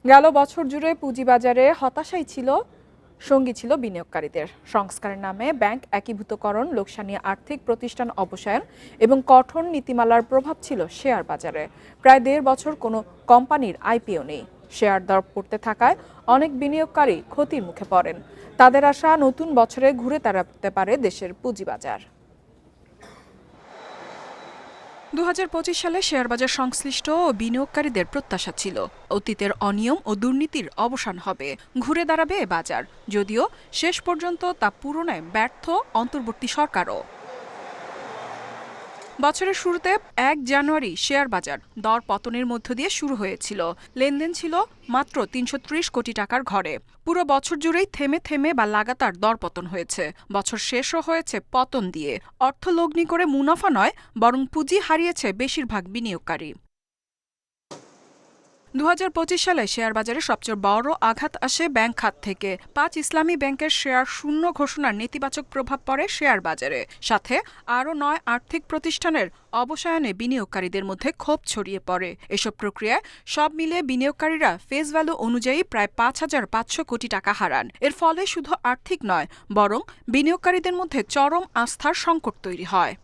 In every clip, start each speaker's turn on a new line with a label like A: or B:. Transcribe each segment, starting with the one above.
A: গেল বছর জুড়ে পুঁজিবাজারে হতাশাই ছিল সঙ্গী ছিল বিনিয়োগকারীদের। সংস্কারের নামে ব্যাংক একীভূতকরণ, লোকসানি আর্থিক প্রতিষ্ঠান অপসায়ন এবং কঠোর নীতিমালার প্রভাব ছিল শেয়ার বাজারে। প্রায় ১.৫ বছর কোনো কোম্পানির আইপিও নেই। শেয়ার দর পড়তে থাকায় অনেক বিনিয়োগকারী ক্ষতির মুখে পড়েন। তাদের আশা, নতুন বছরে ঘুরে দাঁড়াতে পারে দেশের পুঁজিবাজার। ২০২৫ সালে শেয়ারবাজার সংশ্লিষ্ট ও বিনিয়োগকারীদের প্রত্যাশা ছিল অতীতের অনিয়ম ও দুর্নীতির অবসান হবে, ঘুরে দাঁড়াবে এ বাজার। যদিও শেষ পর্যন্ত তা পূরণে ব্যর্থ অন্তর্বর্তী সরকারও। বছরের শুরুতে ১ জানুয়ারি শেয়ার বাজার দর পতনের মধ্য দিয়ে শুরু হয়েছিল। লেনদেন ছিল মাত্র ৩৩০ কোটি টাকার ঘরে। পুরো বছর জুড়েই থেমে থেমে বা লাগাতার দরপতন হয়েছে। বছর শেষও হয়েছে পতন দিয়ে। অর্থ লগ্নি করে মুনাফা নয়, বরং পুঁজি হারিয়েছে বেশিরভাগ বিনিয়োগকারী। ২০২৫ সালে শেয়ার বাজারে সবচেয়ে বড় আঘাত আসে ব্যাংক খাত থেকে। ৫ ইসলামী ব্যাংকের শেয়ার শূন্য ঘোষণার নেতিবাচক প্রভাব পড়ে শেয়ার বাজারে। সাথে আরও ৯ আর্থিক প্রতিষ্ঠানের অবসায়নে বিনিয়োগকারীদের মধ্যে ক্ষোভ ছড়িয়ে পড়ে। এসব প্রক্রিয়ায় সব মিলিয়ে বিনিয়োগকারীরা ফেস ভ্যালু অনুযায়ী প্রায় ৫,৫০০ কোটি টাকা হারান। এর ফলে শুধু আর্থিক নয়, বরং বিনিয়োগকারীদের মধ্যে চরম আস্থার সংকট তৈরি হয়।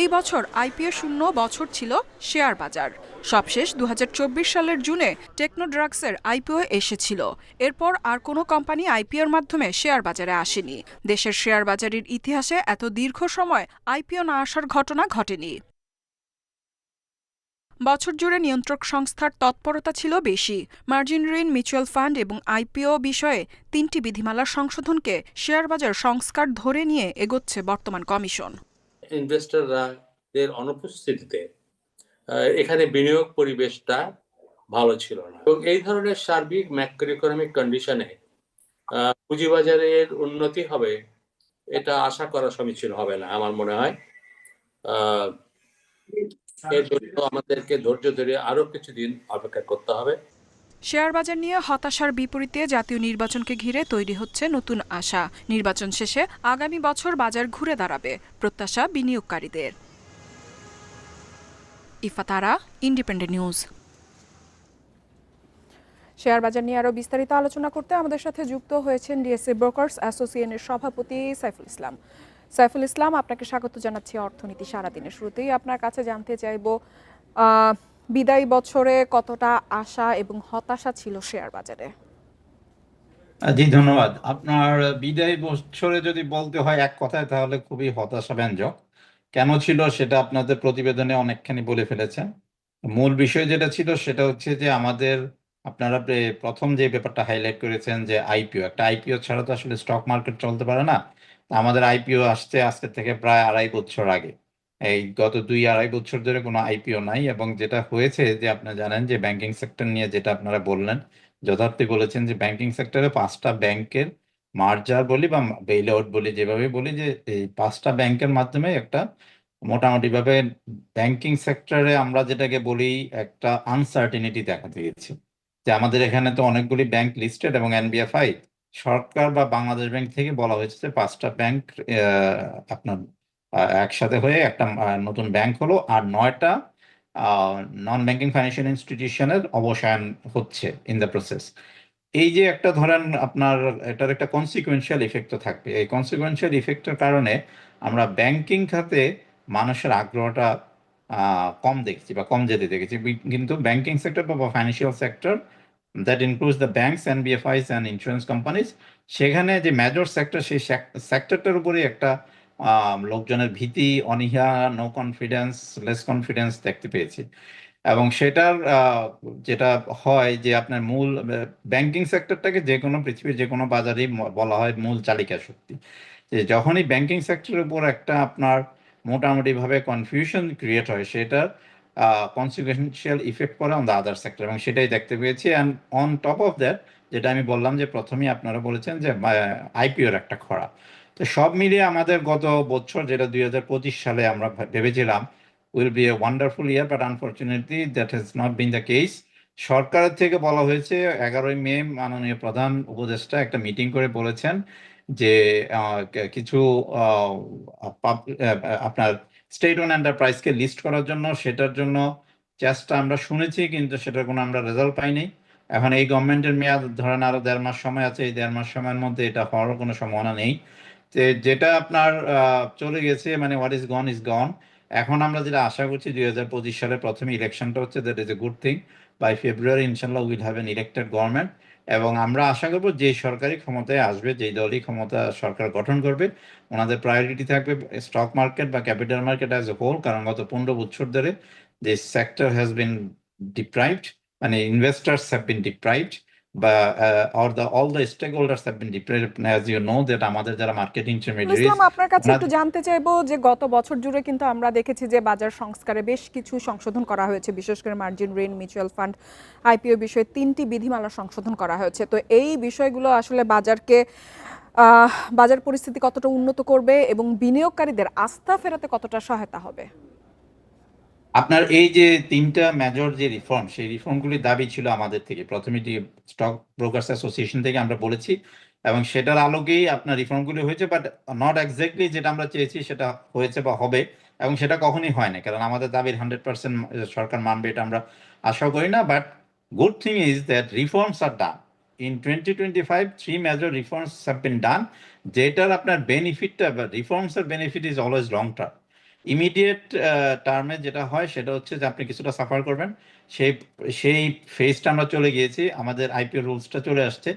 A: এই বছর আইপিও শূন্য বছর ছিল শেয়ার বাজার। সবশেষ ২০২৪ সালের জুনে টেকনোড্রাগসের আইপিও এসেছিল। এরপর আর কোনো কোম্পানি আইপিওর মাধ্যমে শেয়ার বাজারে আসেনি। দেশের শেয়ার বাজারের ইতিহাসে এত দীর্ঘ সময় আইপিও না আসার ঘটনা ঘটেনি। বছর জুড়ে নিয়ন্ত্রক সংস্থার তৎপরতা ছিল বেশি। মার্জিন ঋণ, মিউচুয়াল ফান্ড এবং আইপিও বিষয়ে ৩টি বিধিমালার সংশোধনকে শেয়ার বাজার সংস্কার ধরে নিয়ে এগোচ্ছে বর্তমান কমিশন।
B: ইনভেস্টররা এর অনুপস্থিতিতে এখানে বিনিয়োগ পরিবেশটা ভালো ছিল না, এবং এই ধরনের সার্বিক ম্যাক্রো ইকোনমিক কন্ডিশনে পুঁজিবাজারের উন্নতি হবে এটা আশা করা সমীচীন হবে না আমার মনে হয়। এর জন্য আমাদেরকে ধৈর্য ধরে আরো কিছুদিন অপেক্ষা করতে হবে।
A: শেয়ার বাজার নিয়ে হতাশার বিপরীতে জাতীয় নির্বাচনকে ঘিরে তৈরি হচ্ছে নতুন আশা। নির্বাচন শেষে আগামী বছর বাজার ঘুরে দাঁড়াবে, প্রত্যাশা বিনিয়োগকারীদের। ইফাতারা, ইন্ডিপেন্ডেন্ট নিউজ। শেয়ার বাজার নিয়ে আরো বিস্তারিত আলোচনা করতে আমাদের সাথে যুক্ত হয়েছেন ডিএসসি ব্রোকার্স অ্যাসোসিয়েশনের সভাপতি সাইফুল ইসলাম। সাইফুল ইসলাম, আপনাকে স্বাগত জানাচ্ছি অর্থনীতি সারাদিনের শুরুতেই। আপনার কাছে জানতে চাইব, বিদায়ী বছরে কতটা আশা এবং হতাশা ছিল শেয়ার বাজারে?
C: জি ধন্যবাদ। আপনার বিদায়ী বছরে যদি বলতে হয় এক কথায়, তাহলে খুবই হতাশাব্যঞ্জক। কেন ছিল সেটা আপনাদের প্রতিবেদনে অনেকখানি বলে ফেলেছেন। মূল বিষয় যেটা ছিল সেটা হচ্ছে যে আপনারা প্রথম যে ব্যাপারটা হাইলাইট করেছেন যে আইপিও, একটা আইপিও ছাড়া তো আসলে স্টক মার্কেট চলতে পারে না। আমাদের আইপিও আসছে আজকে থেকে প্রায় ২.৫ বছর আগে। এই গত ২-২.৫ বছর ধরে কোনো আইপিও নাই, এবং যেটা হয়েছে যে আপনারা জানেন যে ব্যাংকিং সেক্টর নিয়ে যেটা আপনারা বললেন, যথার্থই বলেছেন যে ব্যাংকিং সেক্টরে ৫টা ব্যাংকের মার্জার বলি বা বেইল আউট বলি, যেভাবে বলি, যে এই ৫টা ব্যাংকের মাধ্যমে একটা মোটামুটি ভাবে ব্যাংকিং সেক্টরে আমরা যেটাকে বলি একটা আনসার্টিনিটি দেখা দিয়েছে। যে আমাদের এখানে তো অনেকগুলি ব্যাংক লিস্টেড, এবং এনবিএফআই সরকার বা বাংলাদেশ ব্যাংক থেকে বলা হয়েছে যে ৫টা ব্যাংক আপনার একসাথে হয়ে একটা নতুন ব্যাংক হলো, আর ৯টা নন ব্যাংকিং ফাইন্যান্সিয়াল ইনস্টিটিউশনের অবসায়ন হচ্ছে ইন দ্য প্রসেস। এই যে একটা ধরেন আপনার এটার একটা কনসিকুয়েন্সিয়াল ইফেক্ট থাকবে। এই কনসিকুয়েন্সিয়াল ইফেক্টের কারণে আমরা ব্যাংকিং খাতে মানুষের আগ্রহটা কম দেখছি বা কম যেতে দেখেছি। কিন্তু ব্যাংকিং সেক্টর বা financial sector that includes the banks, NBFIs and insurance companies, সেখানে যে মেজর সেক্টর, সেই সেক্টরটার উপরে একটা লোকজনের ভীতি, অনীহা, নো কনফিডেন্স, লেস কনফিডেন্স দেখতে পেয়েছি। এবং সেটার যেটা হয় যে আপনার মূল ব্যাংকিং সেক্টরটাকে যে কোনো পৃথিবীর যে কোনো বাজারেই বলা হয় মূল চালিকা শক্তি। যে যখনই ব্যাংকিং সেক্টরের উপর একটা আপনার মোটামুটিভাবে কনফিউশন ক্রিয়েট হয়, সেটার কনসিকুয়েন্সিয়াল ইফেক্ট পড়ে অন দ্য আদার সেক্টর, এবং সেটাই দেখতে পেয়েছি। And on top of that, যেটা আমি বললাম যে প্রথমেই আপনারা বলেছেন যে আইপিওর একটা খরা। তো সব মিলিয়ে আমাদের গত বছর, যেটা ২০২৫ সালে আমরা ভেবেছিলাম will be a wonderful year, but unfortunately that has not been the case. সরকারের থেকে বলা হয়েছে ১১ই মে মাননীয় প্রধান উপদেষ্টা একটা মিটিং করে বলেছেন যে কিছু আপনার স্টেট ওন এন্টারপ্রাইজকে লিস্ট করার জন্য, সেটার জন্য চেষ্টা আমরা শুনেছি, কিন্তু সেটার কোনো আমরা রেজাল্ট পাইনি। এখন এই গভর্নমেন্টের মেয়াদ ধরেন আরো 1.5 মাস সময় আছে, এই 1.5 মাস সময়ের মধ্যে এটা হওয়ার কোনো সম্ভাবনা নেই। যেটা আপনার চলে গেছে, মানে হোয়াট ইজ গন ইজ গন। এখন আমরা যেটা আশা করছি 2025 সালে প্রথমে ইলেকশনটা হচ্ছে, that is a good thing. By February ইনশাল্লাহ will have an elected government, এবং আমরা আশা করবো যে সরকারি ক্ষমতায় আসবে, যেই দলই ক্ষমতা সরকার গঠন করবে, ওনাদের প্রায়োরিটি থাকবে স্টক মার্কেট বা capital market as a whole. কারণ গত 15 বছর ধরে যে সেক্টর হ্যাজ বিন ডিপ্রাইভড, মানে ইনভেস্টার্স হ্যাভ বিন ডিপ্রাইভড, বা all the stakeholders have been deprived, as you know, that আমাদের যারা মার্কেটিং ইন্টারমিডিয়ারিজ।
A: ইসলাম, আপনার কাছে একটু জানতে চাইবো যে গত বছর জুড়ে কিন্তু আমরা দেখেছি যে বাজার সংস্কারে বেশ কিছু সংশোধন করা হয়েছে, বিশেষ করে মার্জিন ঋণ, মিউচুয়াল ফান্ড, আইপিও বিষয়ে 3টি বিধিমালা সংশোধন করা হয়েছে। তো এই বিষয়গুলো আসলে বাজার পরিস্থিতি কতটা উন্নত করবে এবং বিনিয়োগকারীদের আস্থা ফেরাতে কতটা সহায়তা হবে?
C: আপনার এই যে 3টা মেজর যে রিফর্ম, সেই রিফর্মগুলির দাবি ছিল আমাদের থেকে, প্রথমে স্টক ব্রোকার্স অ্যাসোসিয়েশন থেকে আমরা বলেছি, এবং সেটার আলোকেই আপনার রিফর্মগুলি হয়েছে, বাট নট এক্স্যাক্টলি যেটা আমরা চেয়েছি সেটা হয়েছে বা হবে, এবং সেটা কখনই হয় না, কারণ আমাদের দাবির 100% সরকার মানবে এটা আমরা আশা করি না। But good thing is that reforms are done in 2025। 3 major reforms have been done, যেটার আপনার বেনিফিটটা, রিফর্মস এর benefit is always long term. Immediate টার্মে যেটা হয় সেটা হচ্ছে যে আপনি কিছুটা সাফার করবেন, সেই সেই ফেজটা আমরা চলে গিয়েছি, আমাদের আইপিও রুলসটা চলে আসছে।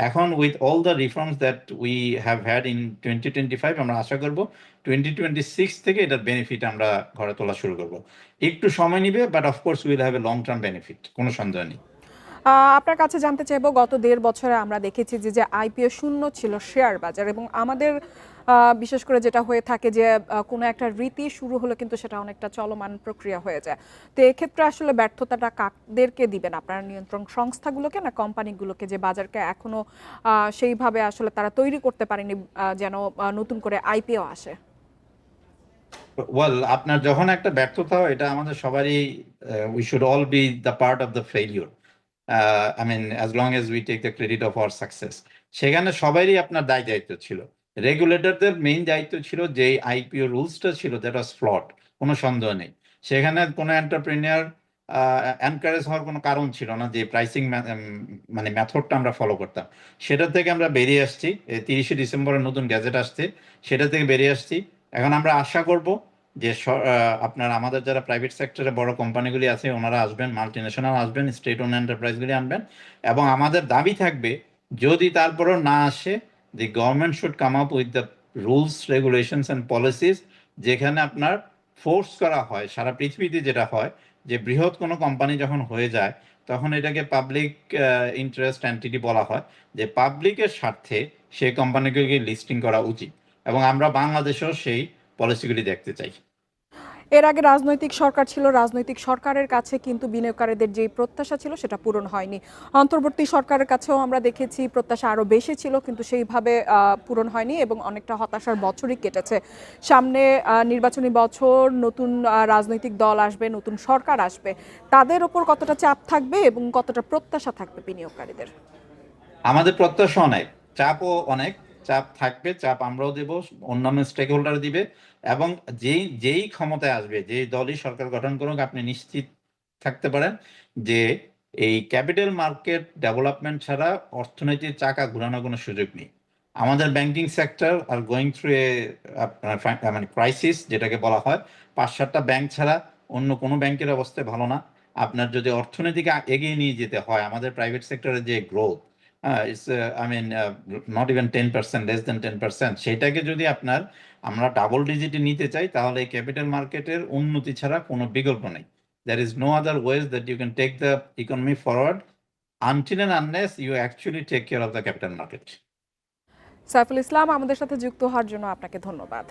C: এখন with all the reforms that we have had in 2025, আমরা আশা করব 2026 থেকে এটার বেনিফিট আমরা ঘরে তোলা শুরু করব। একটু সময় নিবে, but of course will have a long term benefit, কোনো সন্দেহ নেই।
A: আপনার কাছে জানতে চাইবো, গত 1.5 বছরে আমরা দেখেছি যে আইপিও শূন্য ছিল শেয়ার বাজার, এবং আমাদের বিশেষ করে যেটা হয়ে থাকে যে কোনো একটা রীতি শুরু হলে কিন্তু সেটা অনেকটা চলমান প্রক্রিয়া হয়ে যায়। তো এক্ষেত্রে আসলে ব্যর্থতাটা কাদেরকে দিবেন, আপনার নিয়ন্ত্রণ সংস্থাগুলোকে না কোম্পানিগুলোকে, যে বাজারকে এখনো সেইভাবে আসলে তারা তৈরি করতে পারেনি যেন নতুন করে আইপিও আসে?
C: ওয়েল, আপনার যখন একটা ব্যর্থতা হয়, এটা আমাদের সবারই, we should all B the part of the failure. I mean, as long as we take the credit of our success. সেখানে সবারই আপনার দায়িত্ব ছিল। রেগুলেটরদের মেইন দায়িত্ব ছিল যে আইপিও রুলসটা ছিল, দ্যাট ওয়াজ ফ্লড, কোনো সন্দেহ নেই। সেখানে কোনো এন্টারপ্রেনিয়ার এনকারেজ হওয়ার কোনো কারণ ছিল না যে প্রাইসিং মানে মেথডটা আমরা ফলো করতাম। সেটা থেকে আমরা বেরিয়ে আসছি, 30শে ডিসেম্বরের নতুন গ্যাজেট আসছে, সেটা থেকে বেরিয়ে আসছি। এখন আমরা আশা করব যে আপনার আমাদের যারা প্রাইভেট সেক্টরে বড় কোম্পানিগুলি আছে, ওনারা আসবেন, মাল্টিন্যাশনাল আসবেন, স্টেট ওন এন্টারপ্রাইজগুলি আনবেন, এবং আমাদের দাবি থাকবে যদি তারপরও না আসে, the government should come up with the rules, regulations and policies, যেখানে আপনার ফোর্স করা হয়। সারা পৃথিবীতে যেটা হয় যে বৃহৎ কোনো কোম্পানি যখন হয়ে যায়, তখন এটাকে পাবলিক ইন্টারেস্ট এন্টিটি বলা হয়, যে পাবলিকের স্বার্থে সেই কোম্পানিগুলিকে লিস্টিং করা উচিত, এবং আমরা বাংলাদেশেও সেই পলিসিগুলি দেখতে চাই।
A: এর আগে রাজনৈতিক সরকার ছিল, রাজনৈতিক সরকারের কাছে কিন্তু বিনিয়োগকারীদের যে প্রত্যাশা ছিল সেটা পূরণ হয়নি। অন্তর্বর্তী সরকারের কাছেও আমরা দেখেছি প্রত্যাশা আরও বেশি ছিল, কিন্তু সেইভাবে পূরণ হয়নি এবং অনেকটা হতাশার বছরই কেটেছে। সামনে নির্বাচনী বছর, নতুন রাজনৈতিক দল আসবে, নতুন সরকার আসবে, তাদের ওপর কতটা চাপ থাকবে এবং কতটা প্রত্যাশা থাকবে বিনিয়োগকারীদের?
C: আমাদের প্রত্যাশা অনেক, চাপও অনেক। চাপ থাকবে, চাপ আমরাও দেব, অন্যান্য স্টেক হোল্ডার দিবে, এবং যেই ক্ষমতায় আসবে, যেই দলই সরকার গঠন করুক, আপনি নিশ্চিত থাকতে পারেন যে এই ক্যাপিটাল মার্কেট ডেভেলপমেন্ট ছাড়া অর্থনীতির চাকা ঘোরানোর কোনো সুযোগ নেই। আমাদের banking sector are going through a মানে ক্রাইসিস, যেটাকে বলা হয়। 5-7টা ব্যাংক ছাড়া অন্য কোনো ব্যাংকের অবস্থা ভালো না। আপনার যদি অর্থনীতিকে এগিয়ে নিয়ে যেতে হয়, আমাদের প্রাইভেট সেক্টরের যে growth, it's I mean not even 10%, less than 10%, সেটাকে যদি আমরা ডাবল ডিজিটে নিতে চাই, তাহলে এই ক্যাপিটাল মার্কেটের উন্নতি ছাড়া কোনো বিকল্প নেই। There is no other ways that you can take the economy forward until and unless you actually take care of the capital market.
A: Saiful Islam, আমাদের সাথে যুক্ত হওয়ার জন্য আপনাকে ধন্যবাদ।